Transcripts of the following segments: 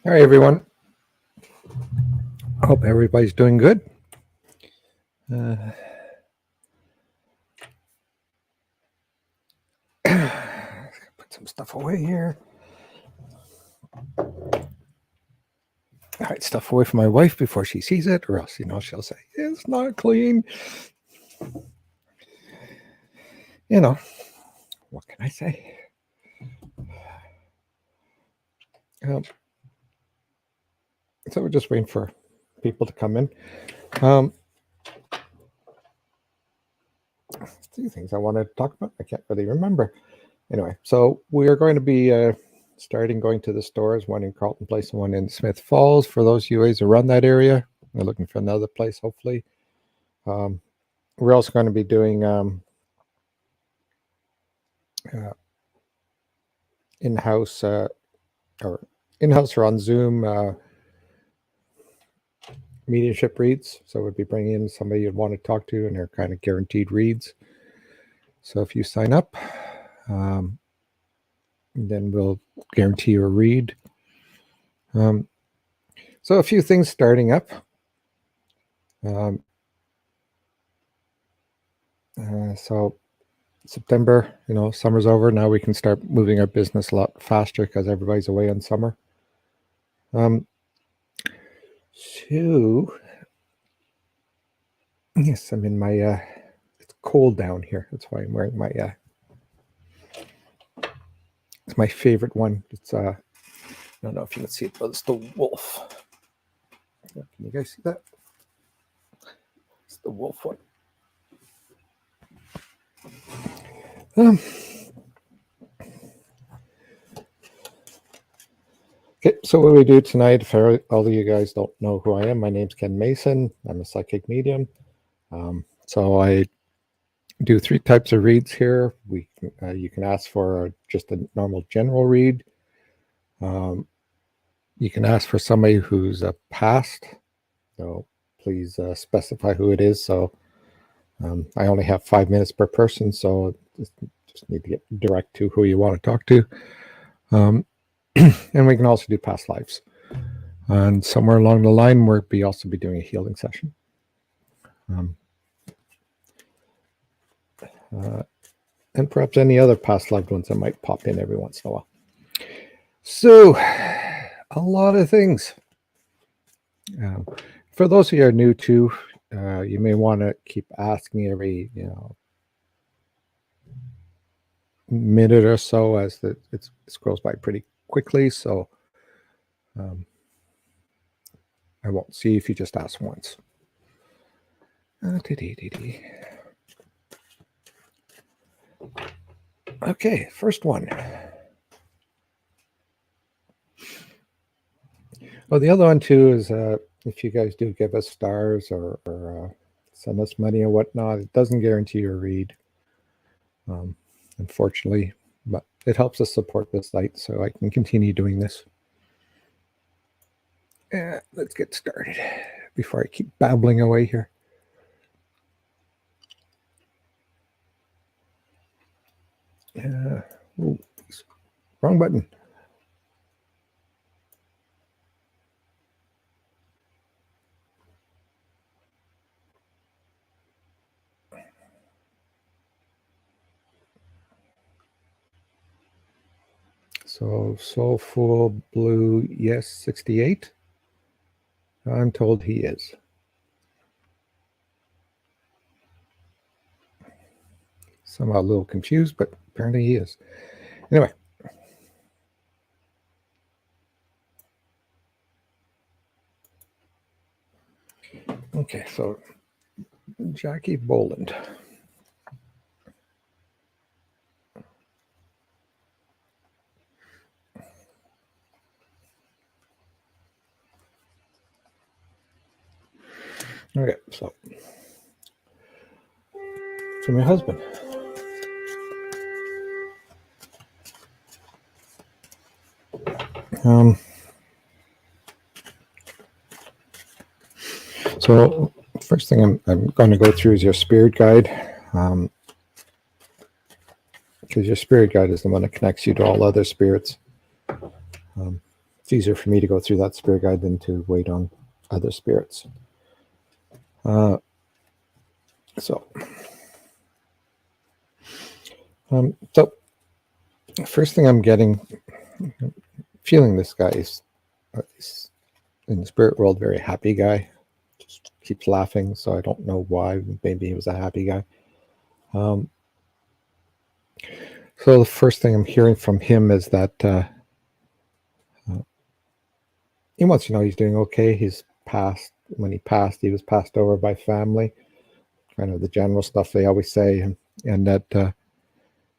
Hi, everyone. Hope everybody's doing good. Uh, put some stuff away here. Hide stuff away from my wife before she sees it, or else, she'll say, it's not clean. You know, what can I say? Um, so we're just waiting for people to come in. Two things I wanted to talk about. I can't really remember. Anyway, so we are going to be starting going to the stores, one in Carlton Place and one in Smith Falls. For those of you guys around that area, we're looking for another place, hopefully. We're also going to be doing in-house or on Zoom mediumship reads. So we'd be bringing in somebody you'd want to talk to, and they're kind of guaranteed reads. So if you sign up, then we'll guarantee you a read. So a few things starting up. So September, summer's over. Now we can start moving our business a lot faster because everybody's away on summer. Yes, I'm in my, it's cold down here. That's why I'm wearing my, it's my favorite one. It's, I don't know if you can see it, but it's the wolf. Can you guys see that? It's the wolf one. Okay, so what we do tonight, for all of you guys don't know who I am, my name's Ken Mason. I'm a psychic medium. So I do three types of reads here. You can ask for just a normal general read. You can ask for somebody who's a past. So please specify who it is. So I only have 5 minutes per person, so just need to get direct to who you want to talk to. And we can also do past lives. And somewhere along the line, we'll also be doing a healing session. And perhaps any other past loved ones that might pop in every once in a while. So, a lot of things. For those of you who are new to, you may want to keep asking every, minute or so, as it scrolls by pretty quickly. So, I won't see if you just ask once. Okay, first one. Oh, the other one too is if you guys do give us stars or send us money or whatnot, it doesn't guarantee your read, unfortunately, but it helps us support the site so I can continue doing this. Let's get started before I keep babbling away here. Ooh, wrong button. So Soulful Blue, yes, 68. I'm told he is. Somehow a little confused, but apparently he is. Anyway. Okay, so Jackie Boland. Okay, so for my husband. So first thing I'm going to go through is your spirit guide, because your spirit guide is the one that connects you to all other spirits. So it's easier for me to go through that spirit guide than to wait on other spirits. So first thing I'm feeling this guy is in the spirit world, very happy guy. Just keeps laughing, so I don't know why. Maybe he was a happy guy. So the first thing I'm hearing from him is that he wants to know he's doing okay. He's passed. When he passed, he was passed over by family. Kind of the general stuff they always say, and that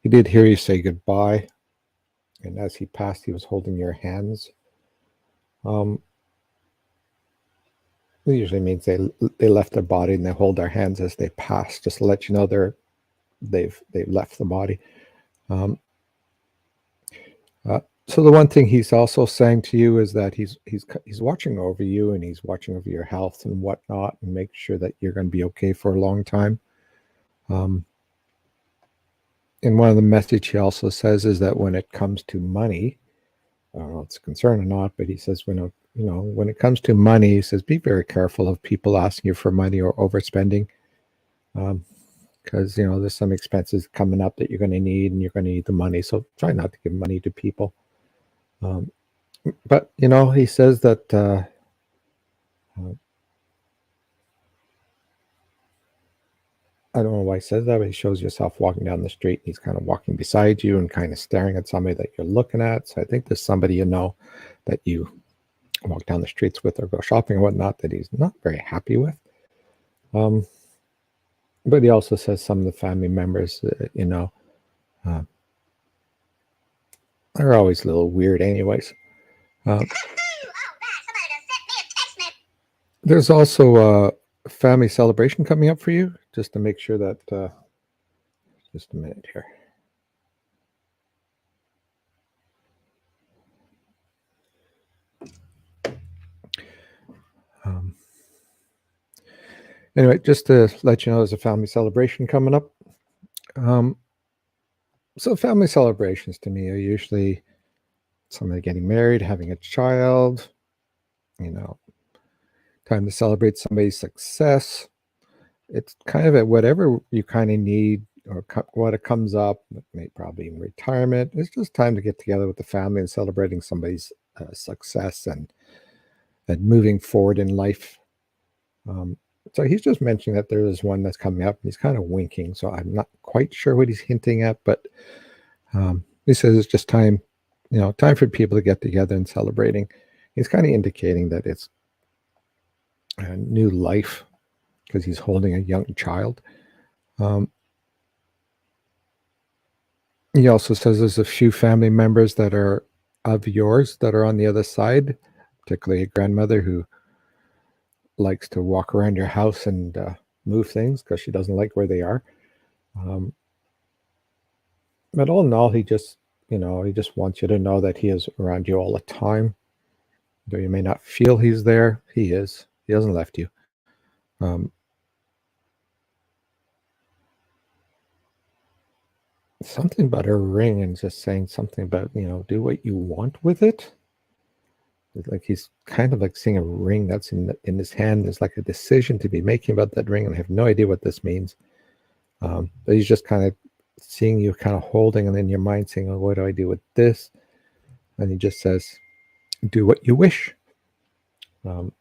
he did hear you say goodbye. And as he passed, he was holding your hands. It usually means they left their body and they hold their hands as they pass, just to let you know they've left the body. So the one thing he's also saying to you is that he's watching over you, and he's watching over your health and whatnot, and make sure that you're going to be okay for a long time. And one of the message he also says is that when it comes to money, I don't know if it's a concern or not, but he says when it comes to money, he says be very careful of people asking you for money or overspending, because there's some expenses coming up that you're going to need, and you're going to need the money. So try not to give money to people. But he says that I don't know why he says that, but he shows yourself walking down the street, and he's kind of walking beside you and kind of staring at somebody that you're looking at. So I think there's somebody that you walk down the streets with or go shopping or whatnot that he's not very happy with. But he also says some of the family members, are always a little weird anyways. There's also a family celebration coming up for you, just to make sure that, just a minute here. Anyway, just to let you know, there's a family celebration coming up. So family celebrations to me are usually somebody getting married, having a child, time to celebrate somebody's success. It's kind of at whatever you kind of need or what it comes up, probably in retirement. It's just time to get together with the family and celebrating somebody's success and moving forward in life. So he's just mentioning that there is one that's coming up, and he's kind of winking. So I'm not quite sure what he's hinting at, but he says it's just time, time for people to get together and celebrating. He's kind of indicating that it's a new life because he's holding a young child. He also says there's a few family members that are of yours that are on the other side, particularly a grandmother who likes to walk around your house and move things because she doesn't like where they are. But all in all, he just wants you to know that he is around you all the time. Though you may not feel he's there, he is. He hasn't left you. Something about a ring, and just saying something about, do what you want with it. Like he's kind of like seeing a ring that's in his hand. There's like a decision to be making about that ring, and I have no idea what this means. But he's just kind of seeing you kind of holding, and in your mind saying, oh, what do I do with this? And he just says, do what you wish. But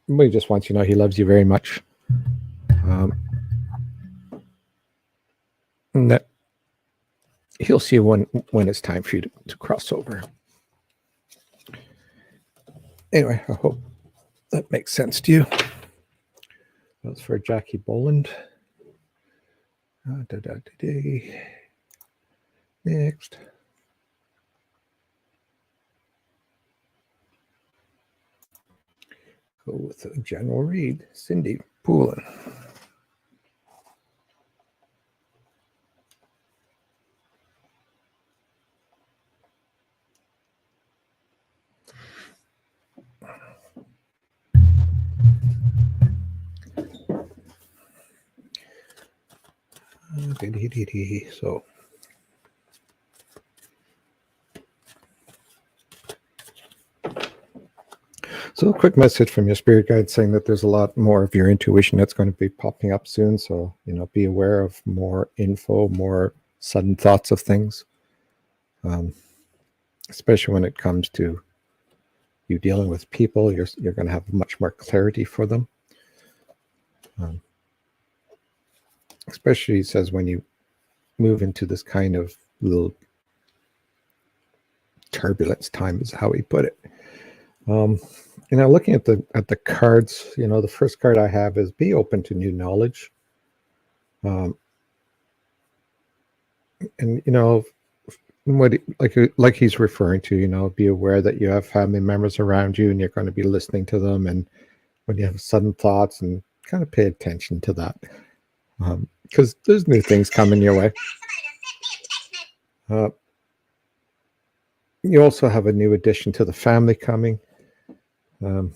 he just wants you to know he loves you very much. And that he'll see you when it's time for you to cross over. Anyway, I hope that makes sense to you. That's for Jackie Boland. Next. Go with a general read. Cindy Poulin. So So a quick message from your spirit guide saying that there's a lot more of your intuition that's going to be popping up soon. So, be aware of more info, more sudden thoughts of things, especially when it comes to you dealing with people. You're going to have much more clarity for them. Especially, he says, when you move into this kind of little turbulence time is how he put it. Looking at the cards, the first card I have is be open to new knowledge. And what like he's referring to, be aware that you have family members around you and you're going to be listening to them, and when you have sudden thoughts, and kind of pay attention to that, because there's new things coming your way. You also have a new addition to the family coming. So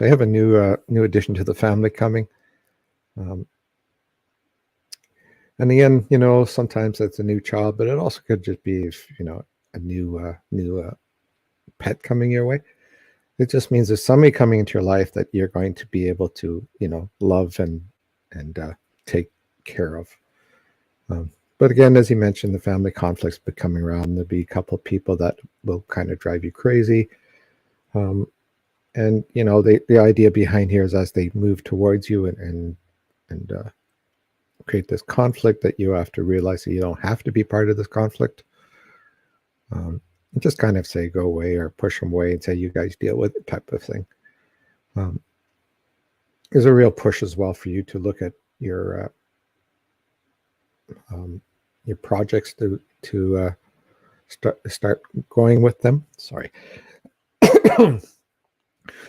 I have a new addition to the family coming. And again, sometimes that's a new child, but it also could just be, a new pet coming your way. It just means there's somebody coming into your life that you're going to be able to, love and take care of. But again, as he mentioned, the family conflicts be coming around. There'll be a couple of people that will kind of drive you crazy. And the idea behind here is, as they move towards you and create this conflict, that you have to realize that you don't have to be part of this conflict. Just kind of say go away, or push them away and say you guys deal with it, type of thing. There's a real push as well for you to look at your projects to start going with them. Sorry.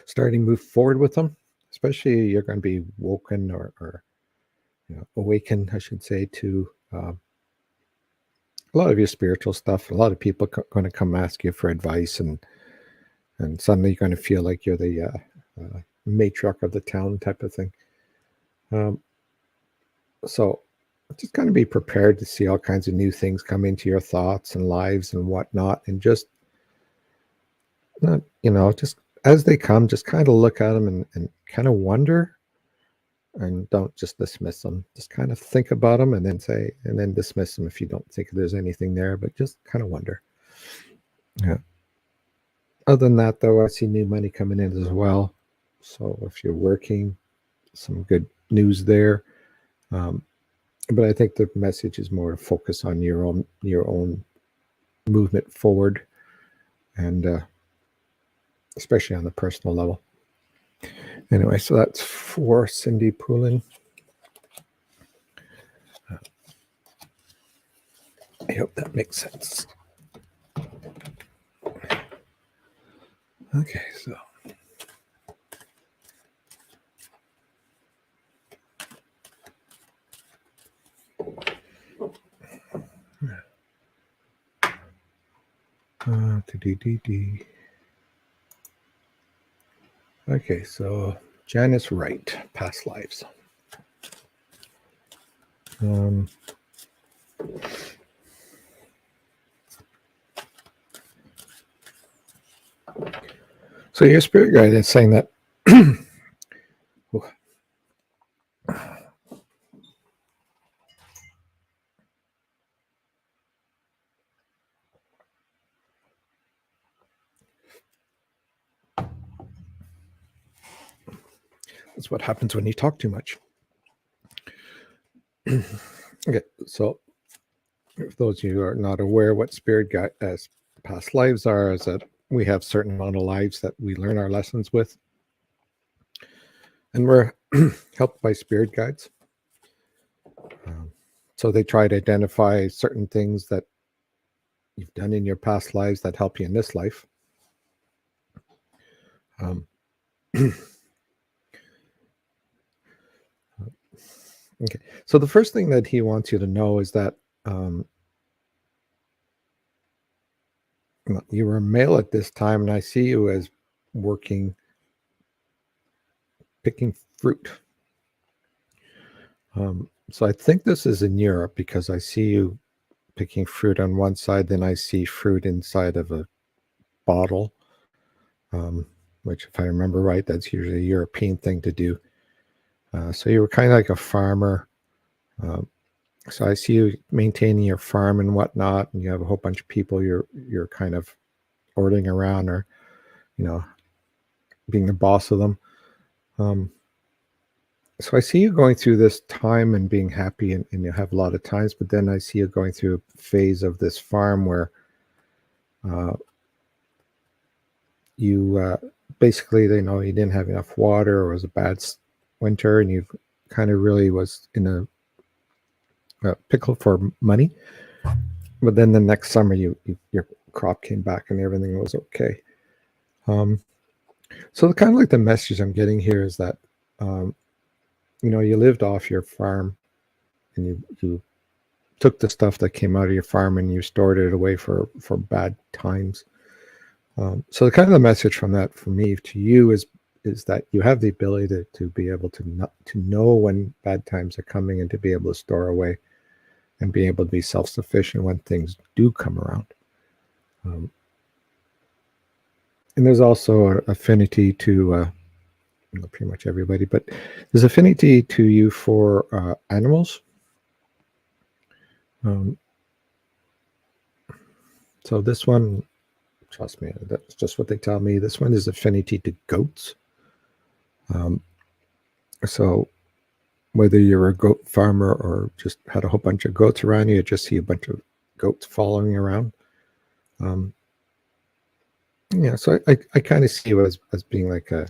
Starting move forward with them, especially you're going to be woken or awakened, I should say, to a lot of your spiritual stuff. A lot of people going to come ask you for advice, and suddenly you're going to feel like you're the matriarch of the town, type of thing. So just kind of be prepared to see all kinds of new things come into your thoughts and lives and whatnot, and just not, just as they come, just kind of look at them and kind of wonder, and don't just dismiss them. Just kind of think about them and then dismiss them if you don't think there's anything there, but just kind of wonder. Yeah. Other than that, though, I see new money coming in as well. So if you're working, some good news there. But I think the message is more to focus on your own movement forward, and especially on the personal level. Anyway, so that's for Cindy Poulin. I hope that makes sense. Okay, so. Okay, so Janice Wright, past lives. So your spirit guide is saying that that's what happens when you talk too much. Okay, so if those of you who are not aware what spirit guide as past lives are, is that we have certain amount of lives that we learn our lessons with, and we're helped by spirit guides. So they try to identify certain things that you've done in your past lives that help you in this life. Okay, so the first thing that he wants you to know is that you were a male at this time, and I see you as working, picking fruit. So I think this is in Europe, because I see you picking fruit on one side, then I see fruit inside of a bottle, which, if I remember right, that's usually a European thing to do. So you were kind of like a farmer. So I see you maintaining your farm and whatnot, and you have a whole bunch of people you're kind of ordering around, or being the boss of them. So I see you going through this time and being happy, and you have a lot of times, but then I see you going through a phase of this farm where you basically, you didn't have enough water, or it was a bad winter, and you kind of really was in a pickle for money. But then the next summer, your crop came back and everything was okay. So kind of like the message I'm getting here is that you lived off your farm, and you took the stuff that came out of your farm and you stored it away for bad times. So the kind of the message from that for me to you is that you have the ability to be able to know when bad times are coming, and to be able to store away and be able to be self-sufficient when things do come around. And there's also an affinity to pretty much everybody, but there's affinity to you for animals. So this one, trust me, that's just what they tell me. This one is affinity to goats. So whether you're a goat farmer or just had a whole bunch of goats around you just see a bunch of goats following around. So I kind of see you as being like a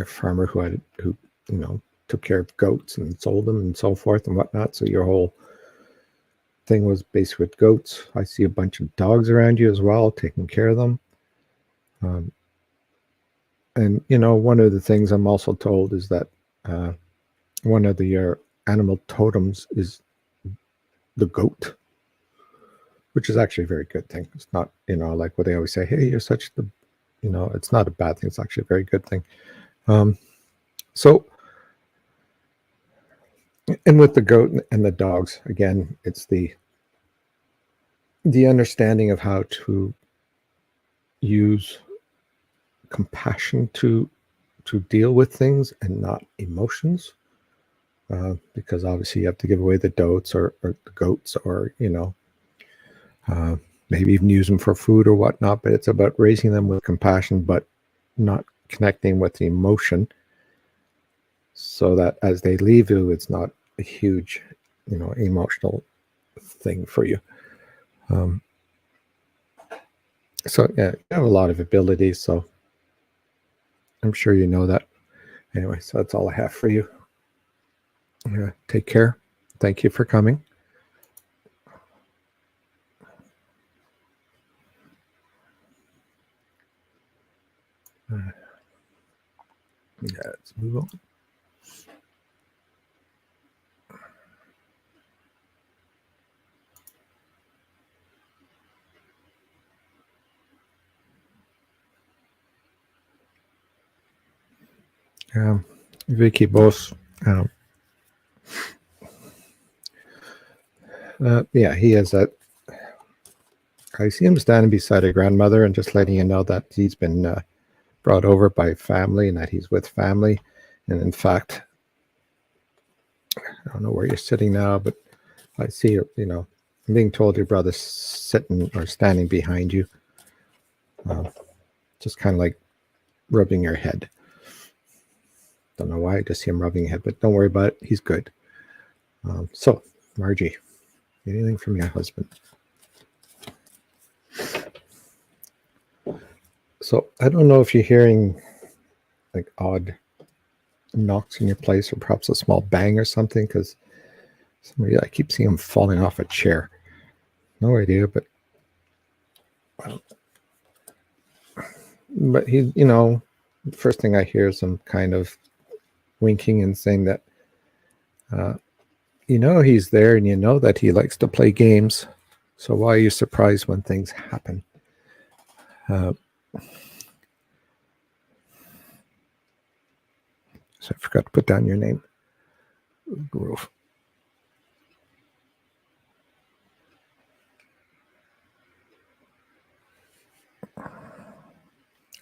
farmer who took care of goats and sold them and so forth and whatnot. So your whole thing was based with goats. I see a bunch of dogs around you as well, taking care of them. And one of the things I'm also told is that one of the animal totems is the goat, which is actually a very good thing. It's not, like what they always say, hey, you're such the, it's not a bad thing. It's actually a very good thing. So, and with the goat and the dogs, again, it's the understanding of how to use compassion to deal with things and not emotions. Because obviously you have to give away the dotes or the goats, or maybe even use them for food or whatnot, but it's about raising them with compassion, but not connecting with the emotion, so that as they leave you, it's not a huge, emotional thing for you. So yeah, you have a lot of abilities, so I'm sure you know that. Anyway, so that's all I have for you. Take care. Thank you for coming. Let's move on. Vicky Bose. Yeah, he has that. I see him standing beside a grandmother and just letting you know that he's been brought over by family and that he's with family. And in fact, I don't know where you're sitting now, but I see, I'm being told your brother's sitting or standing behind you, just kind of like rubbing your head. Don't know why, I just see him rubbing your head, but don't worry about it. He's good. So, Margie, anything from your husband? So, I don't know if you're hearing like odd knocks in your place, or perhaps a small bang or something, because I keep seeing him falling off a chair. No idea, but he, the first thing I hear is him kind of winking and saying that, he's there, and that he likes to play games. So why are you surprised when things happen? So I forgot to put down your name. Grove.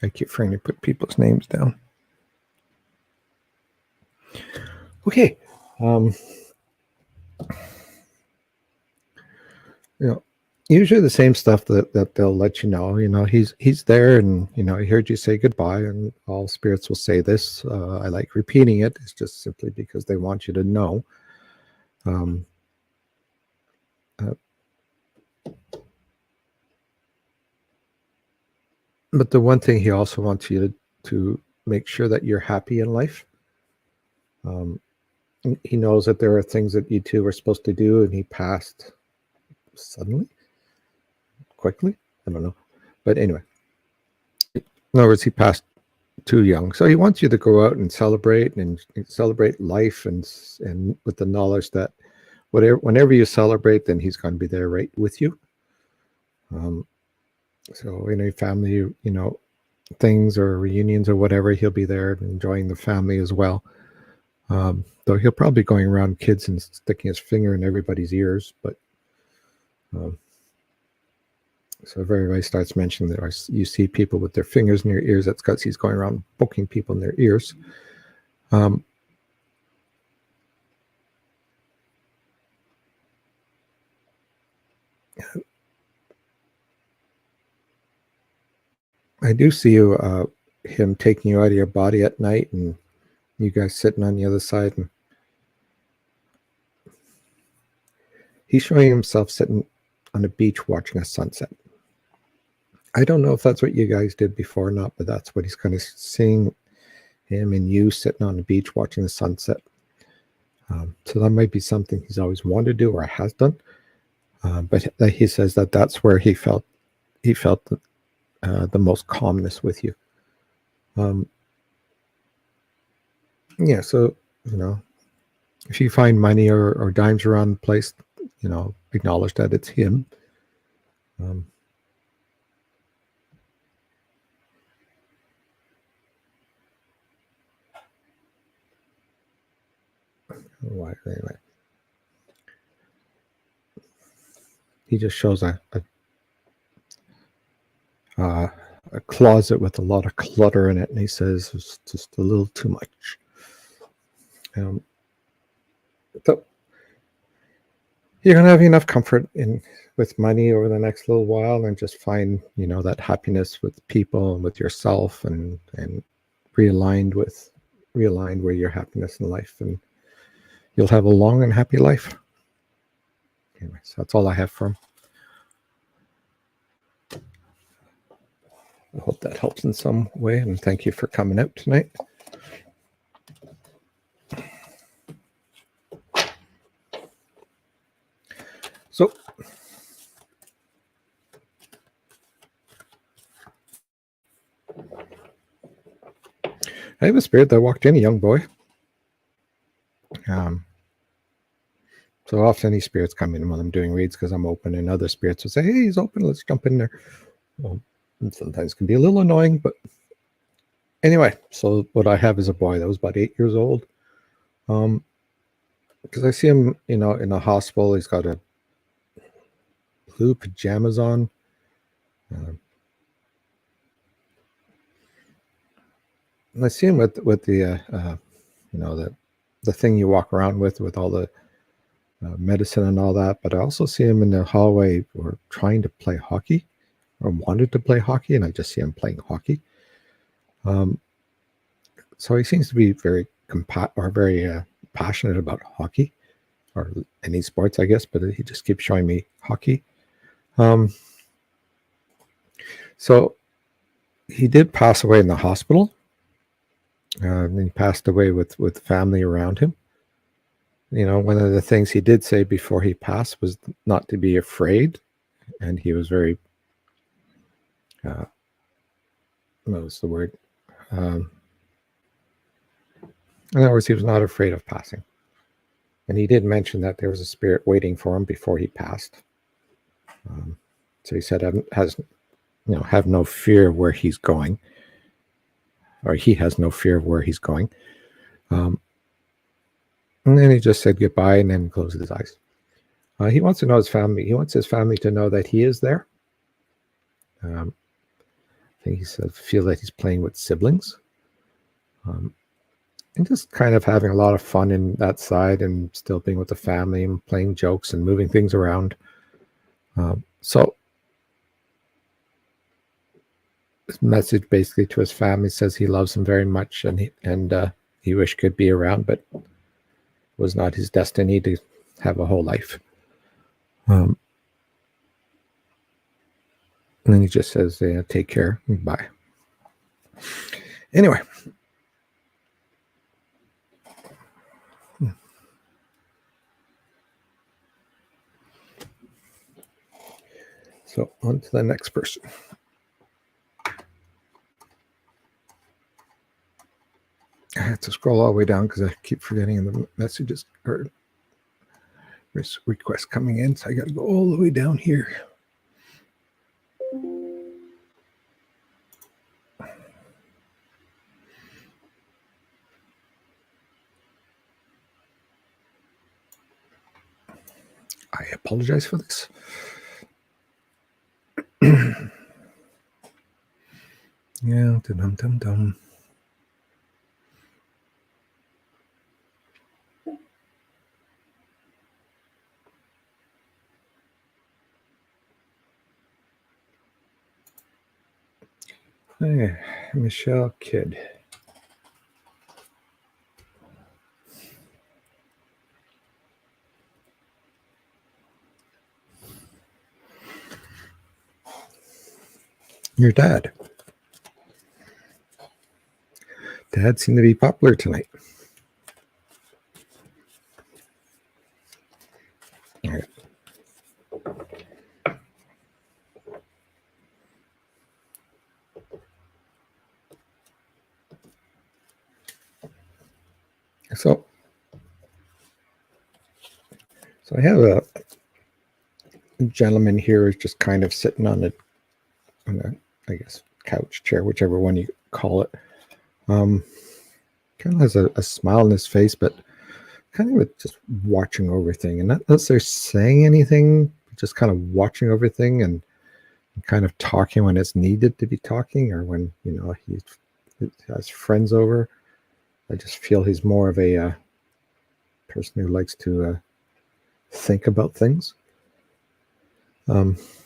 I keep forgetting to put people's names down. Okay. Usually the same stuff that they'll let you know. He's there, and he heard you say goodbye, and all spirits will say this. I like repeating it. It's just simply because they want you to know. But the one thing he also wants you to make sure that you're happy in life. He knows that there are things that you two were supposed to do, and he passed suddenly, quickly. I don't know. But anyway, in other words, he passed too young. So he wants you to go out and celebrate life, and with the knowledge that whenever you celebrate, then he's going to be there right with you. So family, things or reunions or whatever, he'll be there enjoying the family as well. Though he'll probably be going around kids and sticking his finger in everybody's ears. But so if everybody starts mentioning that you see people with their fingers in their ears, that's because he's going around poking people in their ears. I do see him taking you out of your body at night, and you guys sitting on the other side, and he's showing himself sitting on a beach watching a sunset. I don't know if that's what you guys did before or not, but that's what he's kind of seeing, him and you sitting on the beach watching the sunset. So that might be something he's always wanted to do or has done. But he says that's where he felt the most calmness with you. Yeah, so if you find money or dimes around the place, acknowledge that it's him. Anyway, he just shows a closet with a lot of clutter in it, and he says it's just a little too much. So you're gonna have enough comfort with money over the next little while, and just find that happiness with people and with yourself, and realigned where your happiness in life, and you'll have a long and happy life. Anyway, so that's all I have for him. I hope that helps in some way, and thank you for coming out tonight. So I have a spirit that walked in, a young boy. So often these spirits come in when I'm doing reads because I'm open, and other spirits will say, hey, he's open, let's jump in there. And sometimes it can be a little annoying, but anyway, so what I have is a boy that was about 8 years old. Because I see him, in a hospital. He's got a blue pajamas on. And I see him with the the thing you walk around with all the medicine and all that. But I also see him in the hallway or trying to play hockey, or wanted to play hockey, and I just see him playing hockey. So he seems to be very passionate about hockey, or any sports, I guess. But he just keeps showing me hockey. So he did pass away in the hospital. And he passed away with family around him. One of the things he did say before he passed was not to be afraid, and he was very what was the word? In other words, he was not afraid of passing. And he did mention that there was a spirit waiting for him before he passed. So he said, have no fear of where he's going, or he has no fear of where he's going. And then he just said goodbye and then closed his eyes. He wants to know his family. He wants his family to know that he is there. I think he said feel that he's playing with siblings. And just kind of having a lot of fun in that side and still being with the family and playing jokes and moving things around. So his message basically to his family says he loves them very much and he wish could be around, but was not his destiny to have a whole life. And then he just says, take care, bye. Anyway. So on to the next person. I have to scroll all the way down because I keep forgetting the messages or requests coming in. So I got to go all the way down here. I apologize for this. Yeah, dum-dum-dum-dum. Hey, Michelle Kidd. Your dad. Dad seemed to be popular tonight. All right. So I have a gentleman here who's just kind of sitting on a I guess couch, chair, whichever one you call it. Kind of has a smile on his face, but kind of just watching everything, and not necessarily saying anything, just kind of watching everything and kind of talking when it's needed to be talking, or when he has friends over. I just feel he's more of a person who likes to think about things.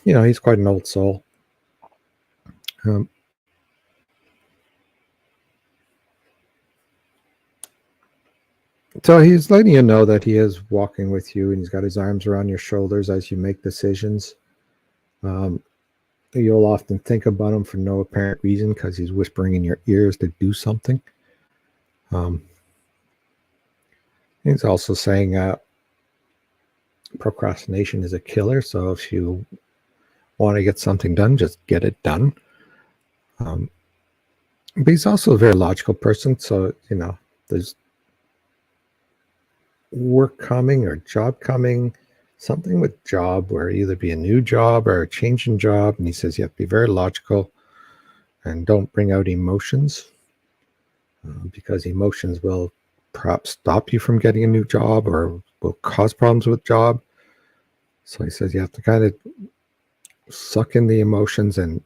He's quite an old soul. So he's letting you know that he is walking with you, and he's got his arms around your shoulders as you make decisions. You'll often think about him for no apparent reason because he's whispering in your ears to do something. He's also saying procrastination is a killer. So if you want to get something done, just get it done. But he's also a very logical person. So, there's work coming or job coming, something with job, where either be a new job or a change in job. And he says you have to be very logical and don't bring out emotions because emotions will perhaps stop you from getting a new job or will cause problems with job. So he says you have to kind of suck in the emotions and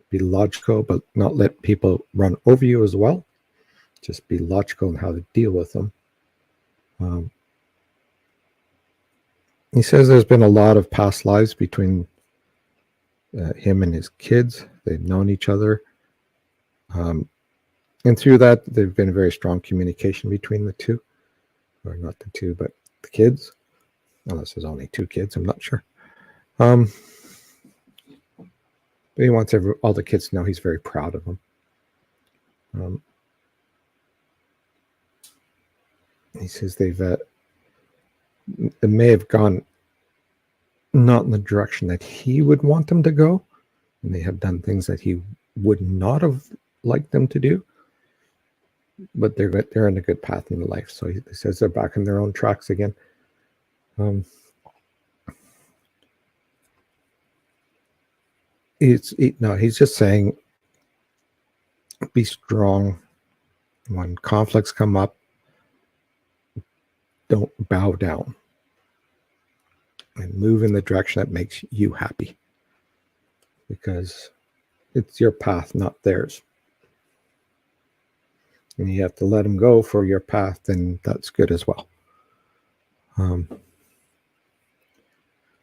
be logical, but not let people run over you as well. Just be logical in how to deal with them. He says there's been a lot of past lives between him and his kids. They've known each other. And through that, there's been a very strong communication between the two. Or not the two, but the kids. Unless there's only two kids, I'm not sure. But he wants all the kids to know he's very proud of them. He says it may have gone not in the direction that he would want them to go, and they have done things that he would not have liked them to do, but they're in a good path in life. So he says they're back on their own tracks again. He's just saying be strong when conflicts come up. Don't bow down and move in the direction that makes you happy, because it's your path, not theirs. And you have to let them go for your path, and that's good as well.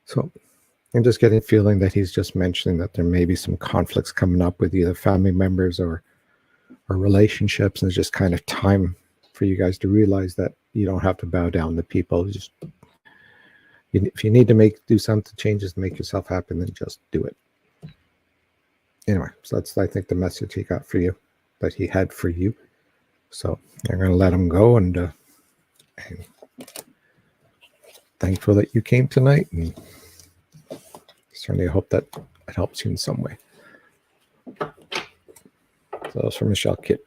So I'm just getting a feeling that he's just mentioning that there may be some conflicts coming up with either family members or relationships, and it's just kind of time for you guys to realize that you don't have to bow down to people. Just if you need to do something changes to make yourself happy, then just do it. Anyway, so that's, I think, the message he got for you, that he had for you. So I'm going to let him go, and thankful that you came tonight, and certainly hope that it helps you in some way. So that's from Michelle Kidd.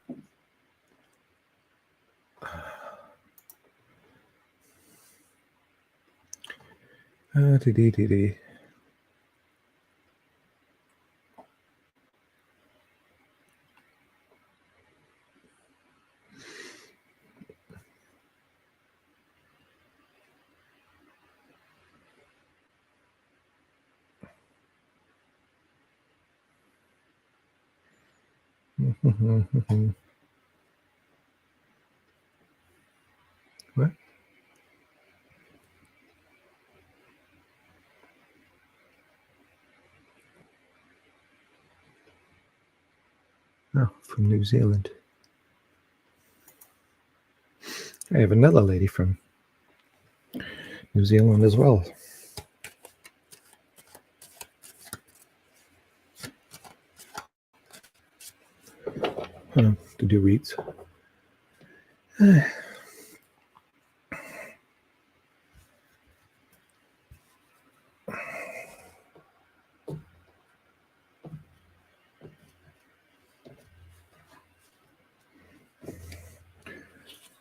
What? Oh, from New Zealand. I have another lady from New Zealand as well. To do reads.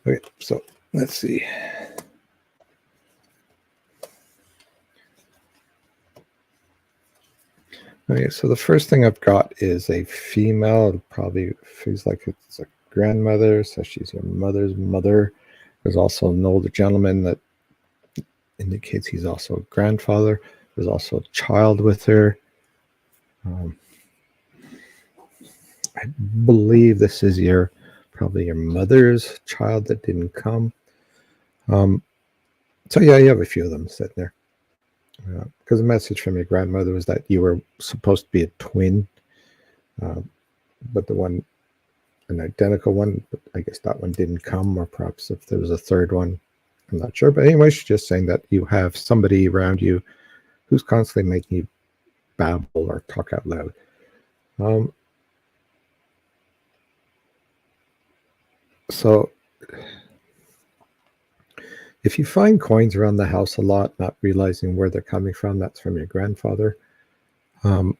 Okay, so let's see. Okay, so the first thing I've got is a female. It probably feels like it's a grandmother, so she's your mother's mother. There's also an older gentleman that indicates he's also a grandfather. There's also a child with her. I believe this is probably your mother's child that didn't come. So yeah, you have a few of them sitting there. Because the message from your grandmother was that you were supposed to be a twin, but an identical one, but I guess that one didn't come, or perhaps if there was a third one, I'm not sure. But anyway, she's just saying that you have somebody around you who's constantly making you babble or talk out loud. So if you find coins around the house a lot, not realizing where they're coming from, that's from your grandfather. And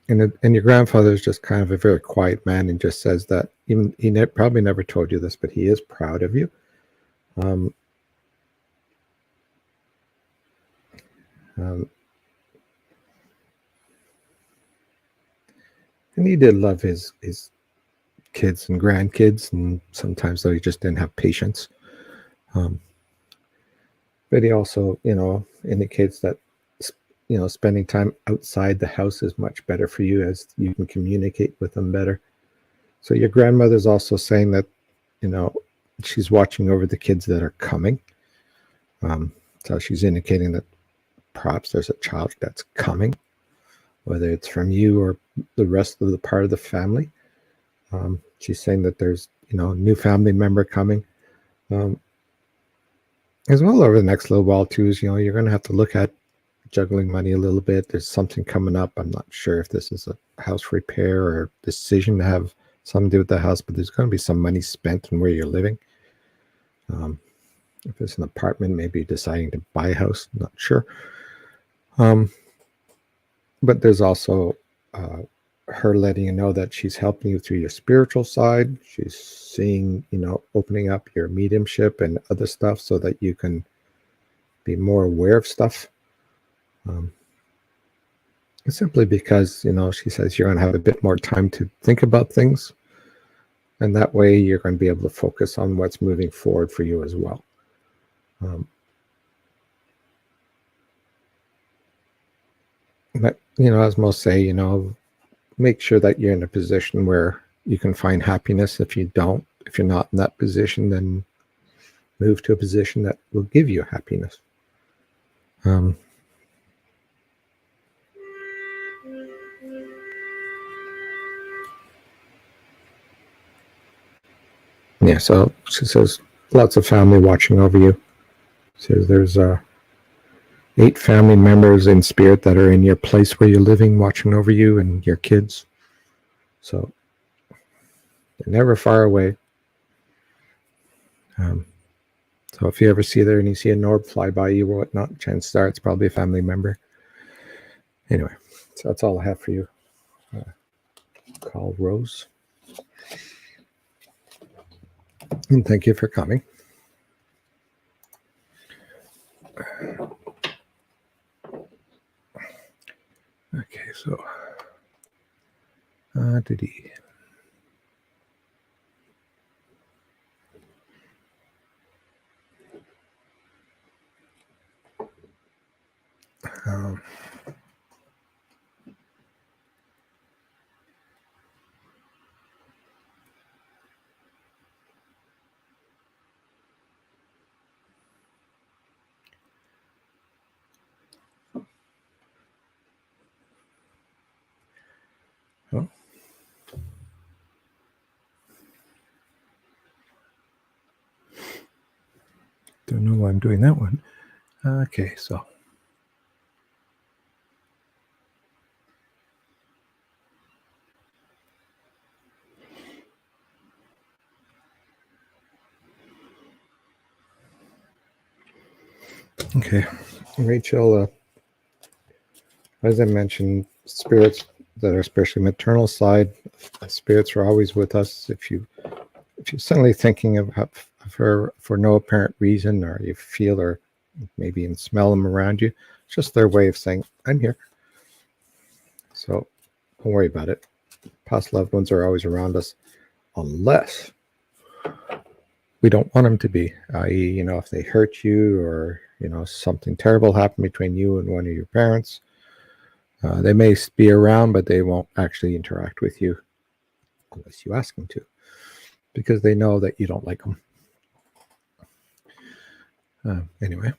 your grandfather is just kind of a very quiet man, and just says that even he probably never told you this, but he is proud of you. And he did love his kids and grandkids, and sometimes though he just didn't have patience. But he also, indicates that spending time outside the house is much better for you, as you can communicate with them better. So your grandmother's also saying that, she's watching over the kids that are coming. So she's indicating that perhaps there's a child that's coming, whether it's from you or the rest of the part of the family. She's saying that there's, a new family member coming. As well, over the next little while too, is, you're going to have to look at juggling money a little bit. There's something coming up. I'm not sure if this is a house repair or decision to have something to do with the house, but there's going to be some money spent on where you're living. If it's an apartment, maybe deciding to buy a house, not sure. But there's also her letting you know that she's helping you through your spiritual side. She's seeing, opening up your mediumship and other stuff so that you can be more aware of stuff. Simply because, she says you're going to have a bit more time to think about things. And that way you're going to be able to focus on what's moving forward for you as well. But, as most say, make sure that you're in a position where you can find happiness. If you're not in that position, then move to a position that will give you happiness. Yeah, so she says lots of family watching over you. Says there's 8 family members in spirit that are in your place where you're living, watching over you and your kids. So they're never far away. So if you ever see there and you see an orb fly by you or whatnot, chances are it's probably a family member. Anyway, so that's all I have for you. Call Rose. And thank you for coming. Okay, so did he? Oh. Don't know why I'm doing that one. Okay, so. Okay, Rachel, as I mentioned, spirits that are especially maternal side, spirits are always with us. If you're suddenly thinking of her for no apparent reason, or you feel or maybe even smell them around you, it's just their way of saying, I'm here. So don't worry about it. Past loved ones are always around us, unless we don't want them to be, i.e., if they hurt you or, something terrible happened between you and one of your parents. They may be around, but they won't actually interact with you unless you ask them to, because they know that you don't like them. Anyway.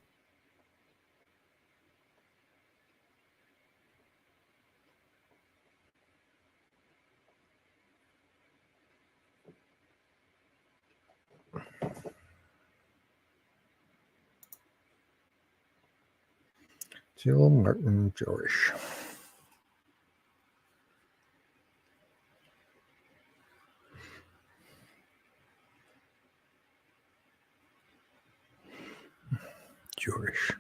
Jill Martin Jorish. Jorish.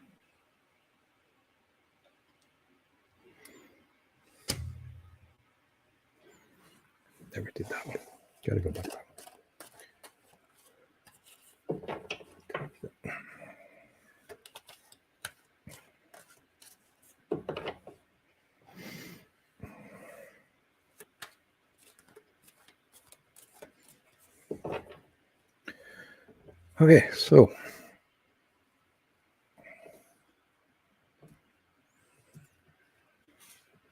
Never did that one. Gotta go back to that one. Okay, so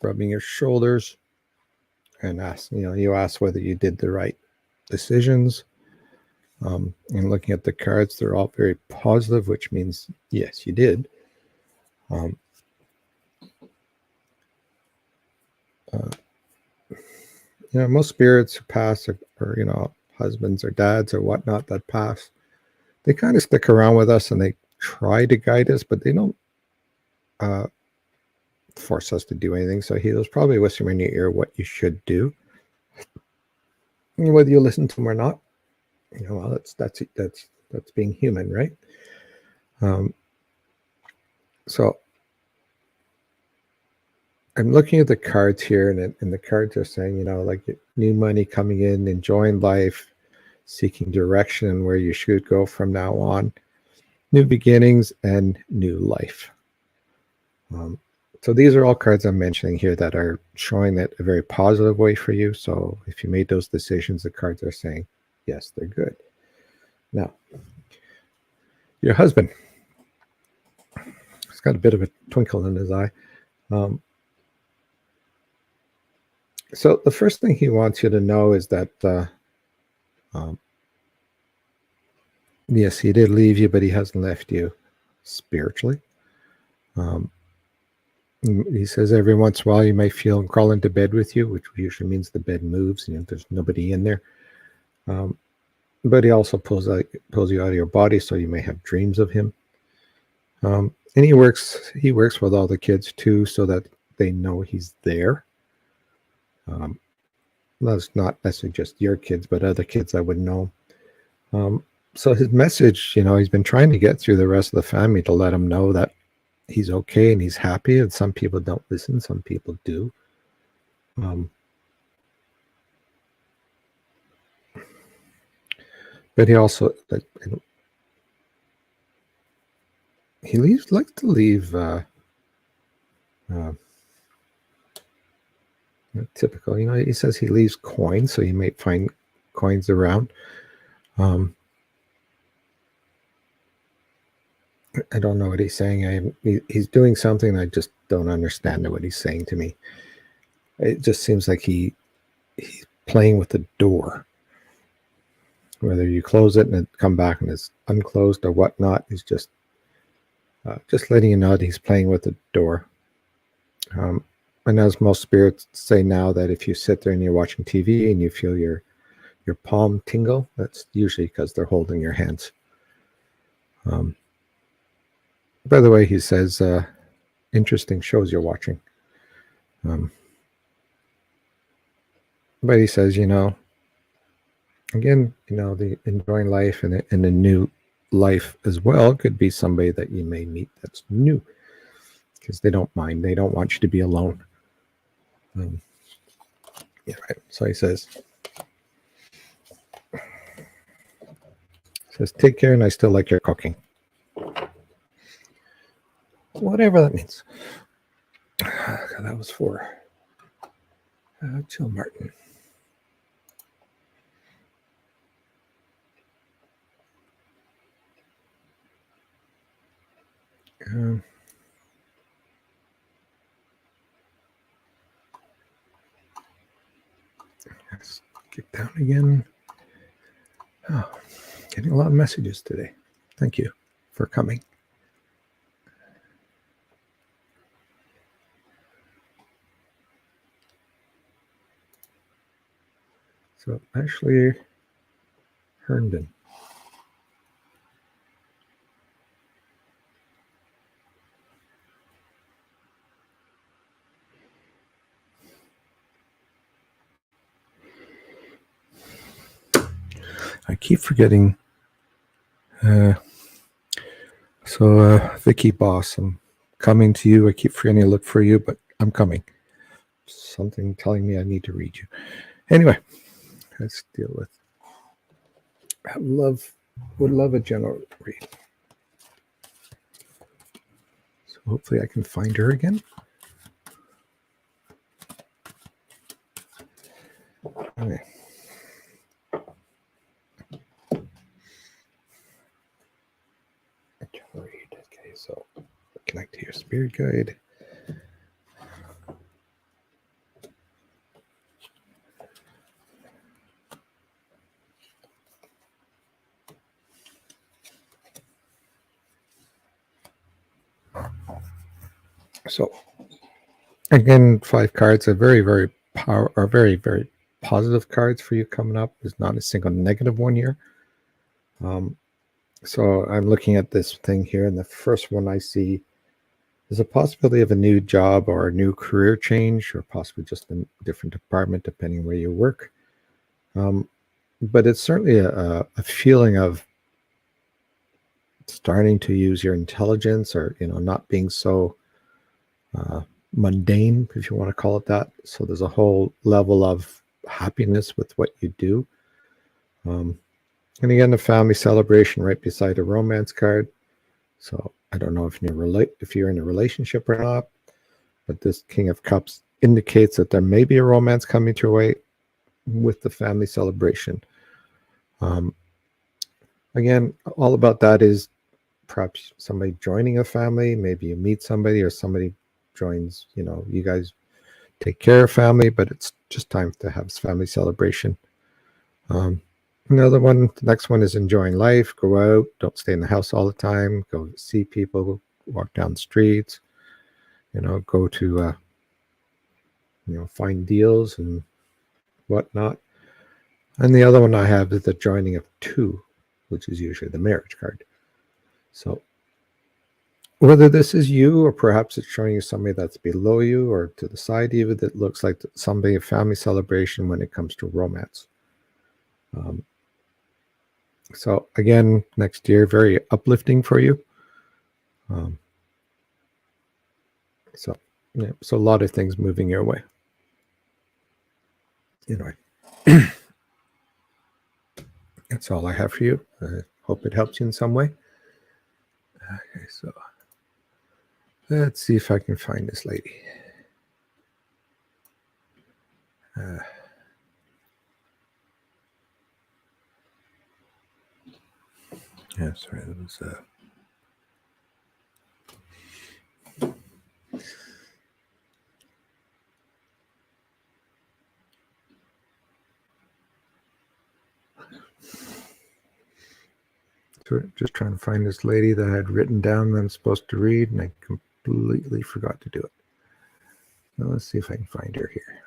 rubbing your shoulders and you ask whether you did the right decisions. And looking at the cards, they're all very positive, which means yes, you did. Most spirits who pass or husbands or dads or whatnot that pass, they kind of stick around with us and they try to guide us, but they don't force us to do anything. So he was probably whispering in your ear what you should do. And whether you listen to him or not, well, that's being human, right? So I'm looking at the cards here, and the cards are saying, like new money coming in, enjoying life, seeking direction and where you should go from now on, new beginnings and new life. So these are all cards I'm mentioning here that are showing that a very positive way for you. So if you made those decisions, the cards are saying, yes, they're good. Now, your husband, he's got a bit of a twinkle in his eye. So the first thing he wants you to know is that, um, yes, he did leave you, but he hasn't left you spiritually. Um, he says every once in a while you may feel him crawl into bed with you, which usually means the bed moves and there's nobody in there. Um, but he also pulls you out of your body, so you may have dreams of him. And he works with all the kids too, so that they know he's there. That's not necessarily just your kids, but other kids that would know. So his message, he's been trying to get through the rest of the family to let them know that he's okay and he's happy. And some people don't listen, some people do. But he also, he likes to leave typical, he says he leaves coins, so you may find coins around. I don't know what he's saying. He's doing something. I just don't understand what he's saying to me. It just seems like he's playing with the door. Whether you close it and it come back and it's unclosed or whatnot, he's just letting you know that he's playing with the door. And as most spirits say now, that if you sit there and you're watching TV and you feel your palm tingle, that's usually because they're holding your hands. By the way, he says, interesting shows you're watching. But he says, again, the enjoying life and a new life as well could be somebody that you may meet that's new, because they don't mind. They don't want you to be alone. Yeah, right. So he says, take care, and I still like your cooking. Whatever that means. That was for Jill Martin. Let's get down again. Oh, getting a lot of messages today. Thank you for coming. So Ashley Herndon. I keep forgetting. Vicky Boss, I'm coming to you. I keep forgetting to look for you, but I'm coming. Something telling me I need to read you. Anyway, let's deal with. Would love a general read. So hopefully I can find her again. Okay. Read. Okay, so connect to your spirit guide. So again, 5 cards are very, very very, very positive cards for you coming up. There's not a single negative one here. So I'm looking at this thing here, and the first one I see is a possibility of a new job or a new career change, or possibly just a different department depending where you work. But it's certainly a feeling of starting to use your intelligence, or not being so mundane, if you want to call it that. So there's a whole level of happiness with what you do. And again, the family celebration right beside a romance card. So I don't know if you're in a relationship or not, but this King of Cups indicates that there may be a romance coming your way with the family celebration. Again, all about that is perhaps somebody joining a family. Maybe you meet somebody, or somebody joins, you guys take care of family, but it's just time to have his family celebration. The next one is enjoying life. Go out, don't stay in the house all the time. Go see people, walk down the streets. Go to find deals and whatnot. And the other one I have is the joining of two, which is usually the marriage card. So whether this is you, or perhaps it's showing you somebody that's below you or to the side of you that looks like somebody, a family celebration when it comes to romance. So again, next year, very uplifting for you. So a lot of things moving your way. Anyway, that's all I have for you. I hope it helps you in some way. Okay, so let's see if I can find this lady. Yeah, sorry, that was just trying to find this lady that I had written down that I'm supposed to read, and I completely forgot to do it. Now let's see if I can find her here.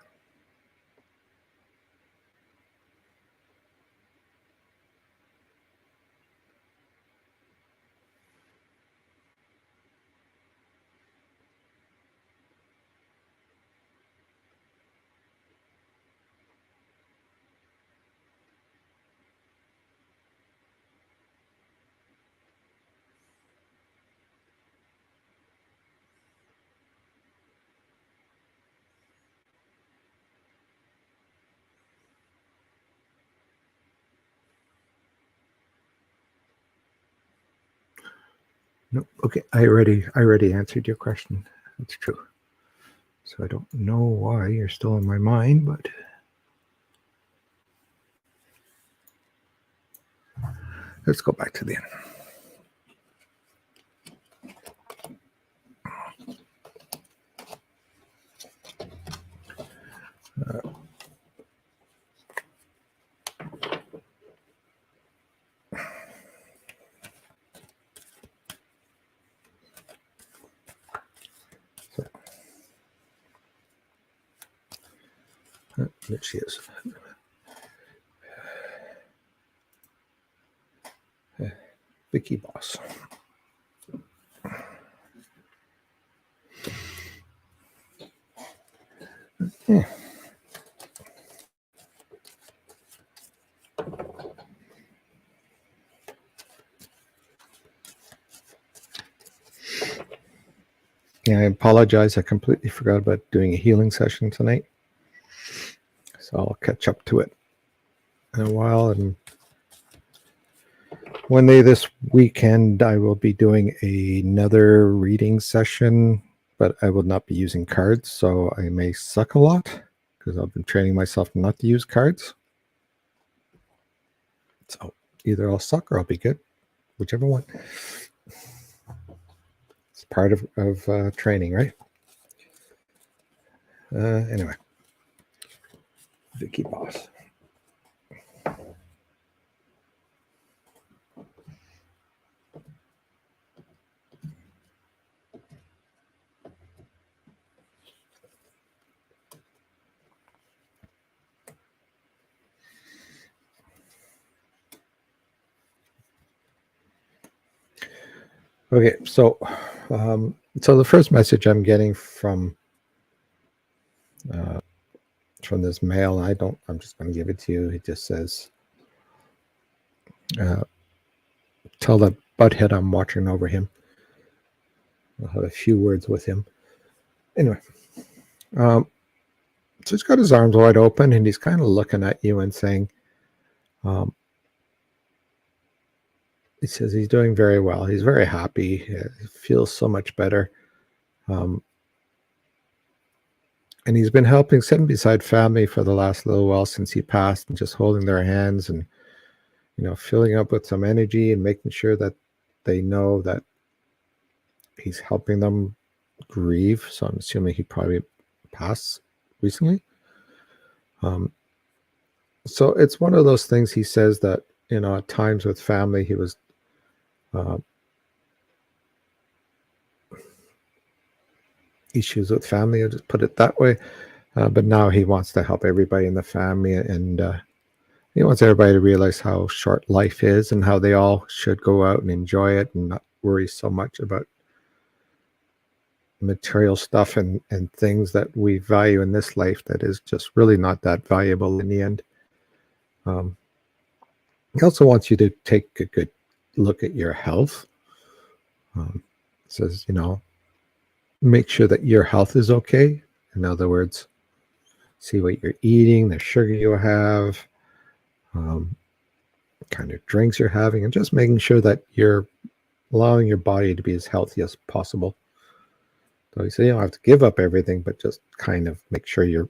Nope. Okay, I already answered your question. That's true. So I don't know why you're still in my mind, but let's go back to the end. There she is. Vicky Boss. Yeah. Yeah, I apologize. I completely forgot about doing a healing session tonight. So I'll catch up to it in a while. And one day this weekend, I will be doing another reading session, but I will not be using cards. So I may suck a lot because I've been training myself not to use cards. So either I'll suck or I'll be good, whichever one. It's part of training, right? Anyway, Vicky Boss. Okay, so the first message I'm getting from this mail, I'm just going to give it to you. It just says, tell the butthead I'm watching over him. I'll have a few words with him. Anyway, so he's got his arms wide open and he's kind of looking at you and saying, he says he's doing very well. He's very happy. He feels so much better. And he's been sitting beside family for the last little while since he passed, and just holding their hands and, filling up with some energy and making sure that they know that he's helping them grieve. So I'm assuming he probably passed recently. Um, so it's one of those things. He says that, at times with family, he was uh, issues with family. I'll just put it that way. But now he wants to help everybody in the family, and he wants everybody to realize how short life is and how they all should go out and enjoy it and not worry so much about material stuff and things that we value in this life that is just really not that valuable in the end. Um, he also wants you to take a good look at your health. Says, make sure that your health is okay. In other words, see what you're eating, the sugar you have, kind of drinks you're having, and just making sure that you're allowing your body to be as healthy as possible. So you say you don't have to give up everything, but just kind of make sure you're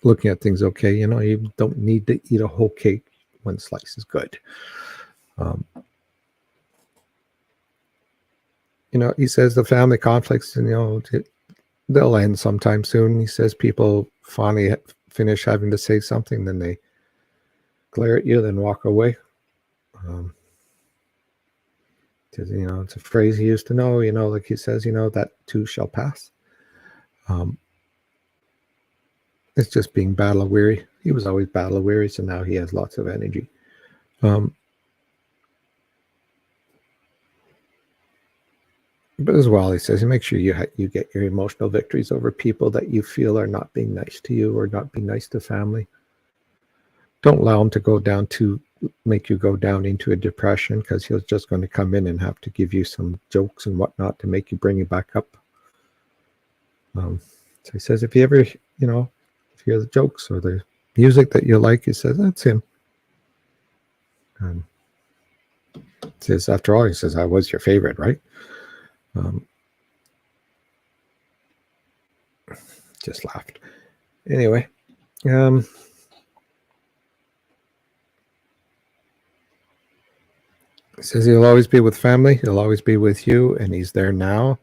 looking at things okay. You don't need to eat a whole cake. One slice is good. He says the family conflicts, they'll end sometime soon. He says people finally finish having to say something, then they glare at you, then walk away. Because, it's a phrase he used to know, like he says, that too shall pass. It's just being battle weary. He was always battle weary, so now he has lots of energy. But as well, he says, make sure you get your emotional victories over people that you feel are not being nice to you or not being nice to family. Don't allow him to make you go down into a depression, because he's just going to come in and have to give you some jokes and whatnot to make you bring you back up. So he says, if you ever, if you hear the jokes or the music that you like, he says, that's him. He says, after all, he says, I was your favorite, right? Just laughed. Anyway, he says he'll always be with family. He'll always be with you, and he's there now.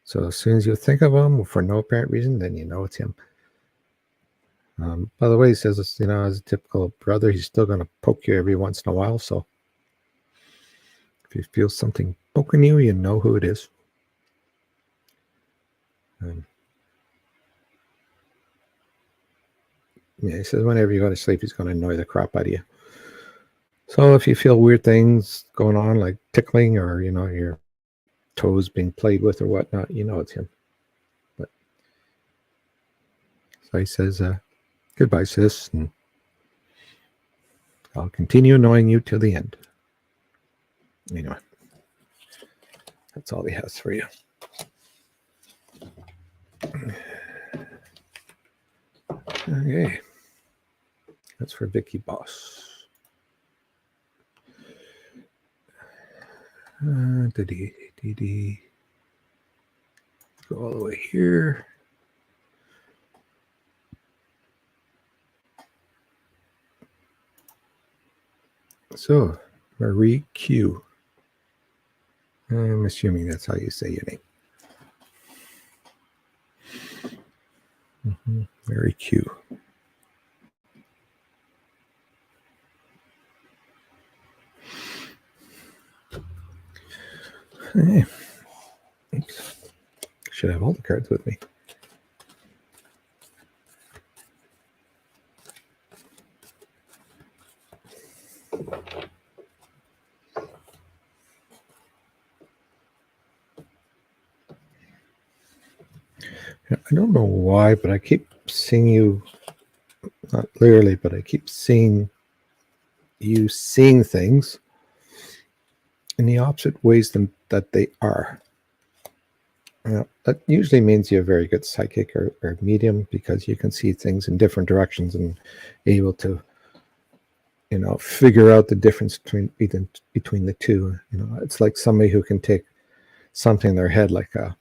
So as soon as you think of him for no apparent reason, then you know it's him. By the way, he says, as a typical brother, he's still going to poke you every once in a while. So if you feel something poking you, you know who it is. Yeah, he says whenever you go to sleep, he's going to annoy the crap out of you. So if you feel weird things going on, like tickling or, your toes being played with or whatnot, it's him. But so he says, goodbye, sis, and I'll continue annoying you till the end. Anyway, that's all he has for you. Okay. That's for Vicky Boss. Go all the way here. So, Marie Q. I'm assuming that's how you say your name. Very Q. Hey. Should have all the cards with me. I don't know why, but I keep seeing you, not literally, but I keep seeing you seeing things in the opposite ways that they are. That usually means you're a very good psychic or medium, because you can see things in different directions and able to, figure out the difference between the two. It's like somebody who can take something in their head, like a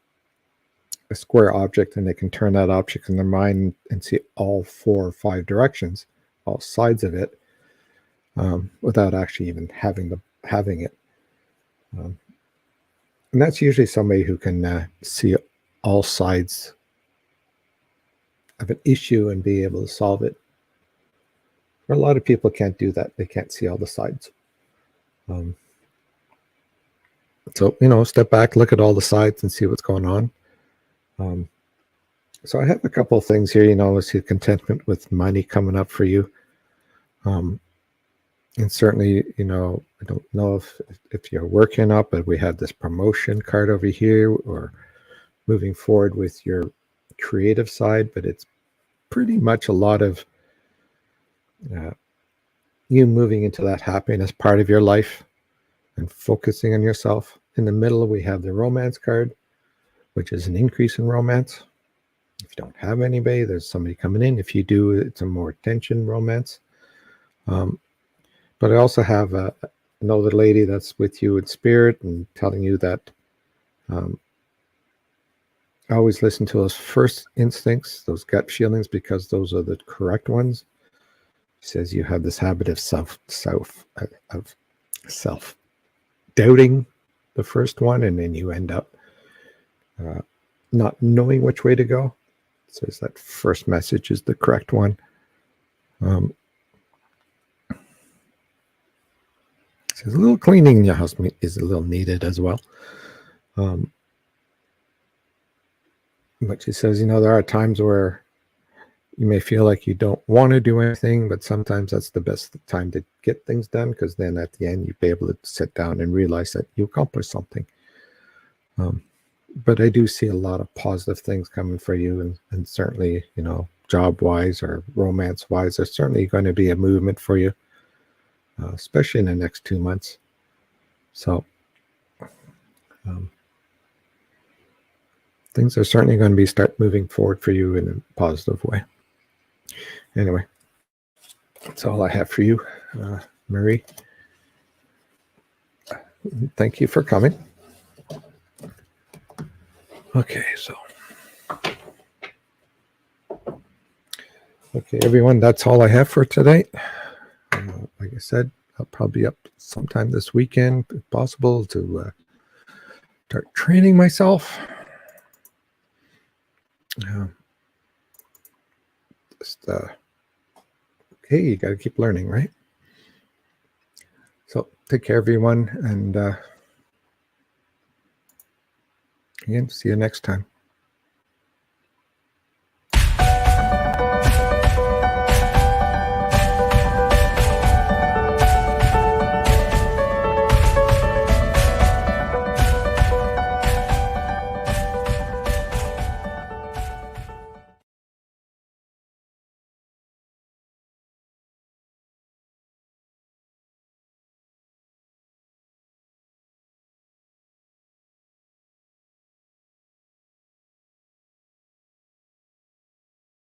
square object, and they can turn that object in their mind and see all 4 or 5 directions, all sides of it, without actually even having it. And that's usually somebody who can see all sides of an issue and be able to solve it. A lot of people can't do that. They can't see all the sides. So, step back, look at all the sides and see what's going on. So I have a couple of things here, I see contentment with money coming up for you. And certainly, I don't know if you're working up, but we have this promotion card over here, or moving forward with your creative side, but it's pretty much a lot of you moving into that happiness part of your life and focusing on yourself. In the middle, we have the romance card, which is an increase in romance. If you don't have anybody, there's somebody coming in. If you do, it's a more tension romance. But I also have another lady that's with you in spirit and telling you that always listen to those first instincts, those gut feelings, because those are the correct ones. She says you have this habit of self-doubting the first one, and then you end up not knowing which way to go. It says that first message is the correct one. Says a little cleaning in your house is a little needed as well. But she says, there are times where you may feel like you don't want to do anything, but sometimes that's the best time to get things done, because then at the end you'll be able to sit down and realize that you accomplished something. But I do see a lot of positive things coming for you, and certainly, job-wise or romance-wise, there's certainly going to be a movement for you, especially in the next 2 months. So things are certainly going to start moving forward for you in a positive way. Anyway, that's all I have for you, Marie. Thank you for coming. Okay, okay, everyone, that's all I have for today. Like I said, I'll probably be up sometime this weekend, if possible, to start training myself. Okay, you got to keep learning, right? So take care, everyone, and again, see you next time.